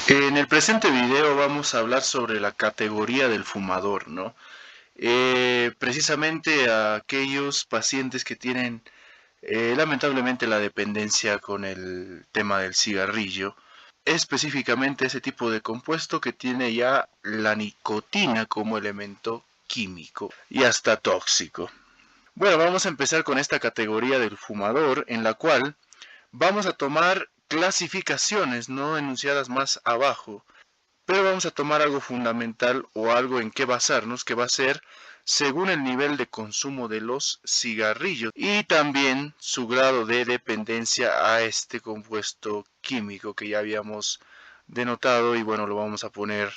En el presente video vamos a hablar sobre la categoría del fumador, ¿no? Precisamente a aquellos pacientes que tienen lamentablemente la dependencia con el tema del cigarrillo, específicamente ese tipo de compuesto que tiene ya la nicotina como elemento químico y hasta tóxico. Bueno, vamos a empezar con esta categoría del fumador, en la cual vamos a tomar clasificaciones no enunciadas más abajo, pero vamos a tomar algo fundamental o algo en qué basarnos, que va a ser según el nivel de consumo de los cigarrillos y también su grado de dependencia a este compuesto químico que ya habíamos denotado, y bueno, lo vamos a poner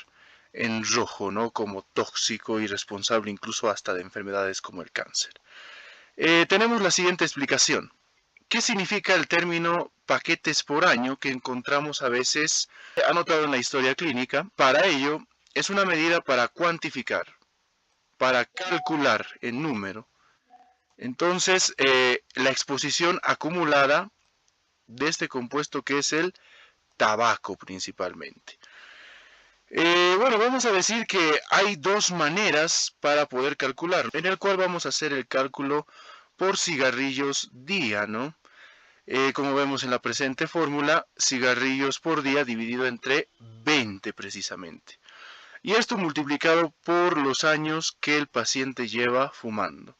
en rojo, ¿no? Como tóxico y responsable incluso hasta de enfermedades como el cáncer. Tenemos la siguiente explicación. ¿Qué significa el término paquetes por año que encontramos a veces anotado en la historia clínica? Para ello, es una medida para cuantificar, para calcular en número. Entonces, la exposición acumulada de este compuesto que es el tabaco principalmente. Bueno, vamos a decir que hay dos maneras para poder calcular, en el cual vamos a hacer el cálculo por cigarrillos día, ¿no? Como vemos en la presente fórmula, cigarrillos por día dividido entre 20 precisamente. Y esto multiplicado por los años que el paciente lleva fumando.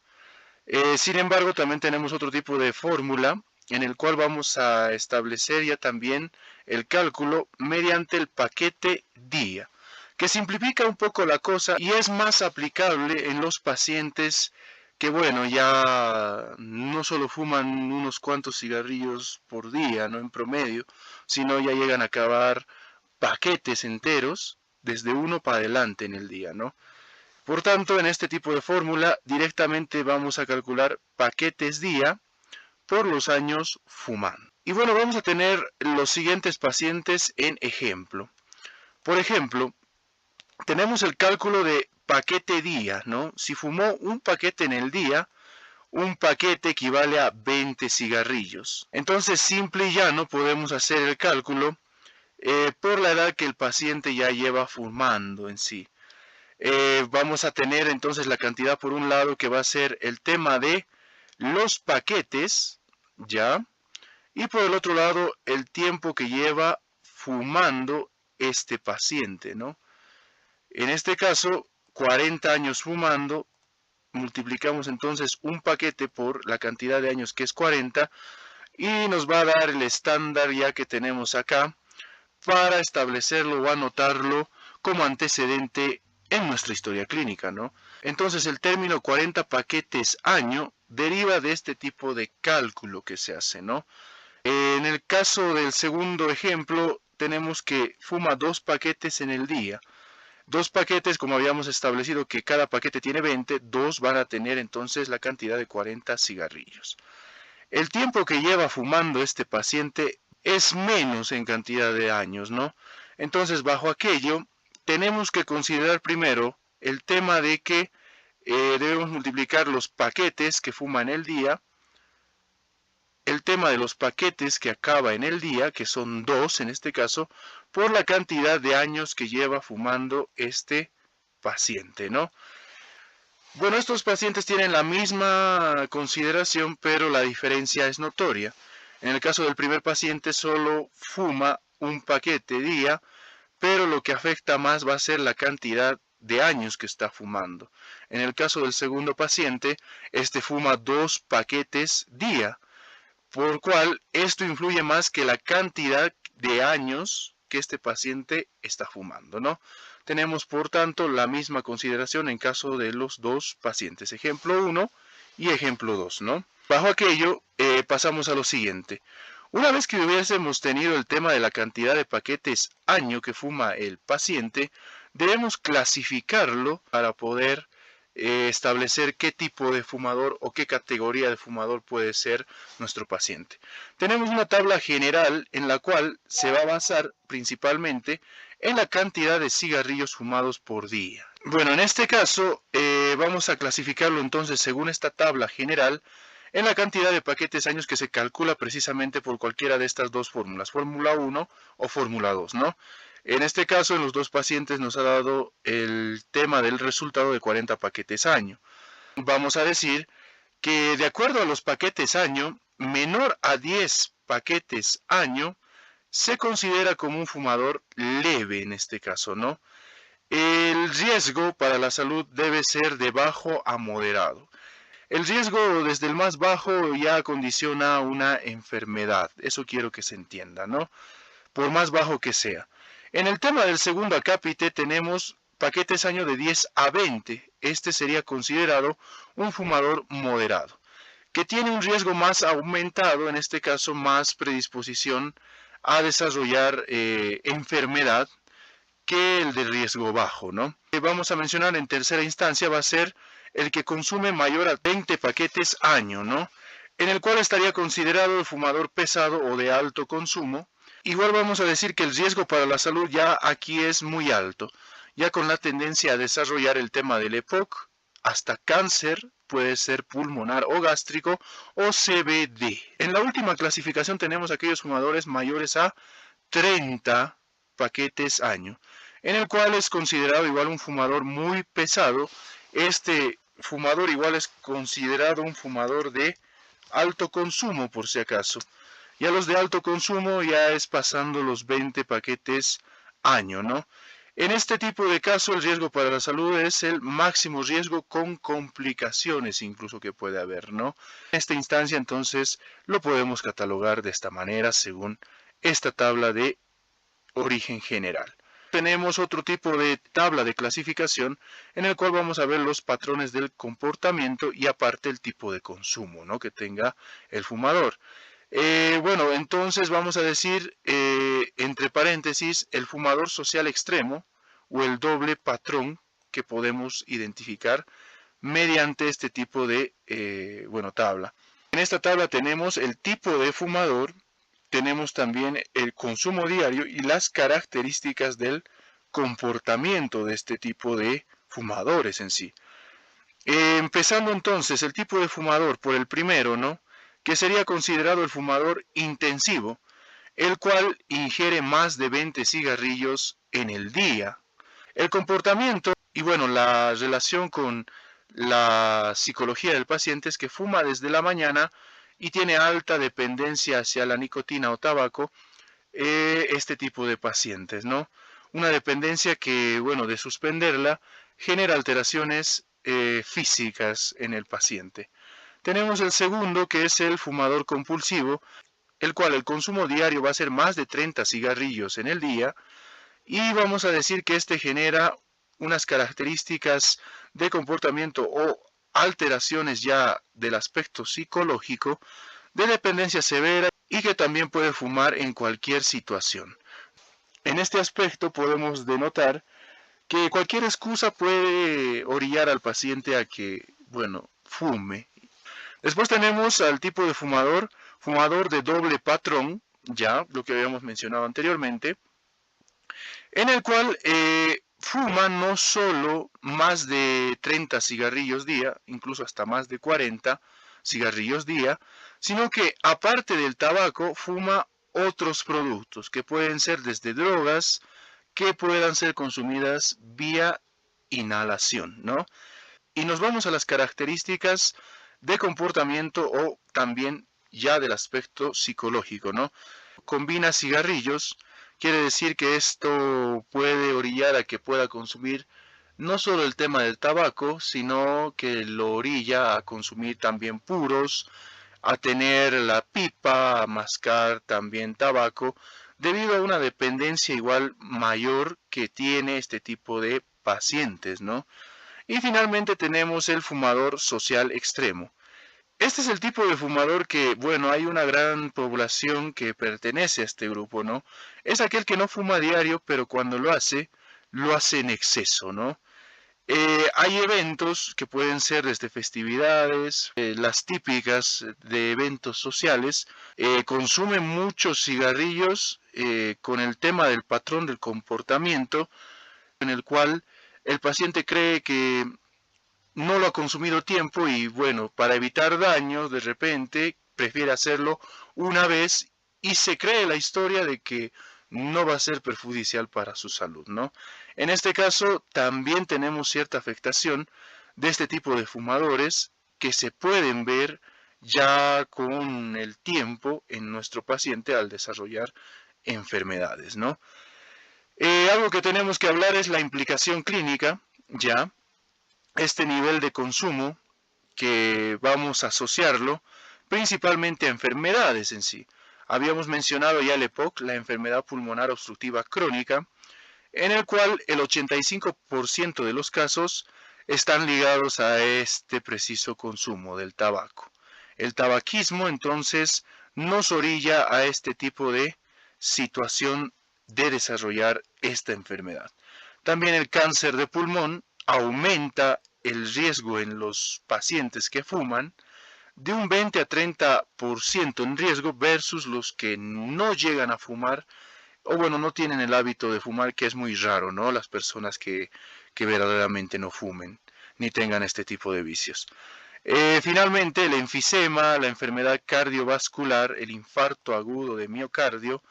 Sin embargo, también tenemos otro tipo de fórmula en el cual vamos a establecer ya también el cálculo mediante el paquete día, que simplifica un poco la cosa y es más aplicable en los pacientes que, bueno, ya no solo fuman unos cuantos cigarrillos por día, ¿no? En promedio, sino ya llegan a acabar paquetes enteros desde uno para adelante en el día, ¿no? Por tanto, en este tipo de fórmula directamente vamos a calcular paquetes día por los años fumando. Y bueno, vamos a tener los siguientes pacientes en ejemplo. Por ejemplo, tenemos el cálculo de paquete día, ¿no? Si fumó un paquete en el día, un paquete equivale a 20 cigarrillos. Entonces, simple y llano podemos hacer el cálculo por la edad que el paciente ya lleva fumando en sí. Vamos a tener entonces la cantidad por un lado que va a ser el tema de los paquetes, ¿ya? Y por el otro lado el tiempo que lleva fumando este paciente, ¿no? En este caso, 40 años fumando, multiplicamos entonces un paquete por la cantidad de años que es 40 y nos va a dar el estándar ya que tenemos acá para establecerlo o anotarlo como antecedente en nuestra historia clínica, ¿no? Entonces el término 40 paquetes año deriva de este tipo de cálculo que se hace, ¿no? En el caso del segundo ejemplo, tenemos que fuma 2 paquetes en el día. 2 paquetes, como habíamos establecido que cada paquete tiene 20, 2 van a tener entonces la cantidad de 40 cigarrillos. El tiempo que lleva fumando este paciente es menos en cantidad de años, ¿no? Entonces, bajo aquello, tenemos que considerar primero el tema de que debemos multiplicar los paquetes que fuma en el día, el tema de los paquetes que acaba en el día, que son 2 en este caso, por la cantidad de años que lleva fumando este paciente, ¿no? Bueno, estos pacientes tienen la misma consideración, pero la diferencia es notoria. En el caso del primer paciente solo fuma un paquete día, pero lo que afecta más va a ser la cantidad de años que está fumando. En el caso del segundo paciente, este fuma 2 paquetes día, por cual esto influye más que la cantidad de años que este paciente está fumando, ¿no? Tenemos, por tanto, la misma consideración en caso de los dos pacientes, ejemplo 1 y ejemplo 2, ¿no? Bajo aquello, pasamos a lo siguiente. Una vez que hubiésemos tenido el tema de la cantidad de paquetes año que fuma el paciente, debemos clasificarlo para poder establecer qué tipo de fumador o qué categoría de fumador puede ser nuestro paciente. Tenemos una tabla general en la cual se va a basar principalmente en la cantidad de cigarrillos fumados por día. Bueno, en este caso vamos a clasificarlo entonces según esta tabla general en la cantidad de paquetes años que se calcula precisamente por cualquiera de estas dos fórmulas, fórmula 1 o fórmula 2, ¿no? En este caso, en los dos pacientes nos ha dado el tema del resultado de 40 paquetes año. Vamos a decir que de acuerdo a los paquetes año, menor a 10 paquetes año, se considera como un fumador leve en este caso, ¿no? El riesgo para la salud debe ser de bajo a moderado. El riesgo desde el más bajo ya condiciona una enfermedad, eso quiero que se entienda, ¿no? Por más bajo que sea. En el tema del segundo acápite tenemos paquetes año de 10 a 20. Este sería considerado un fumador moderado, que tiene un riesgo más aumentado, en este caso más predisposición a desarrollar enfermedad que el de riesgo bajo, ¿no? Vamos a mencionar en tercera instancia va a ser el que consume mayor a 20 paquetes año, ¿no? En el cual estaría considerado el fumador pesado o de alto consumo. Igual vamos a decir que el riesgo para la salud ya aquí es muy alto, ya con la tendencia a desarrollar el tema del EPOC, hasta cáncer, puede ser pulmonar o gástrico, o CBD. En la última clasificación tenemos aquellos fumadores mayores a 30 paquetes año, en el cual es considerado igual un fumador muy pesado. Este fumador igual es considerado un fumador de alto consumo por si acaso. Ya los de alto consumo ya es pasando los 20 paquetes año, ¿no? En este tipo de caso el riesgo para la salud es el máximo riesgo con complicaciones incluso que puede haber, ¿no? En esta instancia entonces lo podemos catalogar de esta manera según esta tabla de origen general. Tenemos otro tipo de tabla de clasificación en el cual vamos a ver los patrones del comportamiento y aparte el tipo de consumo, ¿no?, que tenga el fumador. Bueno, entonces vamos a decir, entre paréntesis, el fumador social extremo o el doble patrón que podemos identificar mediante este tipo de tabla. En esta tabla tenemos el tipo de fumador, tenemos también el consumo diario y las características del comportamiento de este tipo de fumadores en sí. Empezando entonces el tipo de fumador por el primero, ¿no?, que sería considerado el fumador intensivo, el cual ingiere más de 20 cigarrillos en el día. El comportamiento y bueno, la relación con la psicología del paciente es que fuma desde la mañana y tiene alta dependencia hacia la nicotina o tabaco, este tipo de pacientes, ¿no? Una dependencia que, bueno, de suspenderla genera alteraciones físicas en el paciente. Tenemos el segundo, que es el fumador compulsivo, el cual el consumo diario va a ser más de 30 cigarrillos en el día, y vamos a decir que este genera unas características de comportamiento o alteraciones ya del aspecto psicológico de dependencia severa y que también puede fumar en cualquier situación. En este aspecto podemos denotar que cualquier excusa puede orillar al paciente a que, bueno, fume. Después tenemos al tipo de fumador, fumador de doble patrón, ya lo que habíamos mencionado anteriormente, en el cual fuma no solo más de 30 cigarrillos día, incluso hasta más de 40 cigarrillos día, sino que aparte del tabaco fuma otros productos que pueden ser desde drogas que puedan ser consumidas vía inhalación, ¿no? Y nos vamos a las características de comportamiento o también ya del aspecto psicológico, ¿no? Combina cigarrillos, quiere decir que esto puede orillar a que pueda consumir no solo el tema del tabaco, sino que lo orilla a consumir también puros, a tener la pipa, a mascar también tabaco, debido a una dependencia igual mayor que tiene este tipo de pacientes, ¿no? Y finalmente tenemos el fumador social extremo. Este es el tipo de fumador que, bueno, hay una gran población que pertenece a este grupo, ¿no? Es aquel que no fuma a diario, pero cuando lo hace en exceso, ¿no? Hay eventos que pueden ser desde festividades, las típicas de eventos sociales, consumen muchos cigarrillos con el tema del patrón del comportamiento, en el cual el paciente cree que no lo ha consumido tiempo y bueno, para evitar daños de repente prefiere hacerlo una vez y se cree la historia de que no va a ser perjudicial para su salud, ¿no? En este caso, también tenemos cierta afectación de este tipo de fumadores que se pueden ver ya con el tiempo en nuestro paciente al desarrollar enfermedades, ¿no? Algo que tenemos que hablar es la implicación clínica, ya, este nivel de consumo que vamos a asociarlo principalmente a enfermedades en sí. Habíamos mencionado ya el EPOC, la enfermedad pulmonar obstructiva crónica, en el cual el 85% de los casos están ligados a este preciso consumo del tabaco. El tabaquismo entonces nos orilla a este tipo de situación de desarrollar esta enfermedad. También el cáncer de pulmón aumenta el riesgo en los pacientes que fuman de un 20 a 30% en riesgo versus los que no llegan a fumar o bueno, no tienen el hábito de fumar, que es muy raro, ¿no? Las personas que verdaderamente no fumen ni tengan este tipo de vicios. Finalmente, el enfisema, la enfermedad cardiovascular, el infarto agudo de miocardio,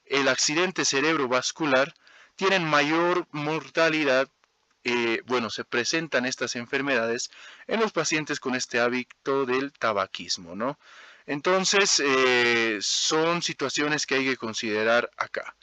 el accidente cerebrovascular, tienen mayor mortalidad. Bueno, se presentan estas enfermedades en los pacientes con este hábito del tabaquismo, ¿no? Entonces, son situaciones que hay que considerar acá.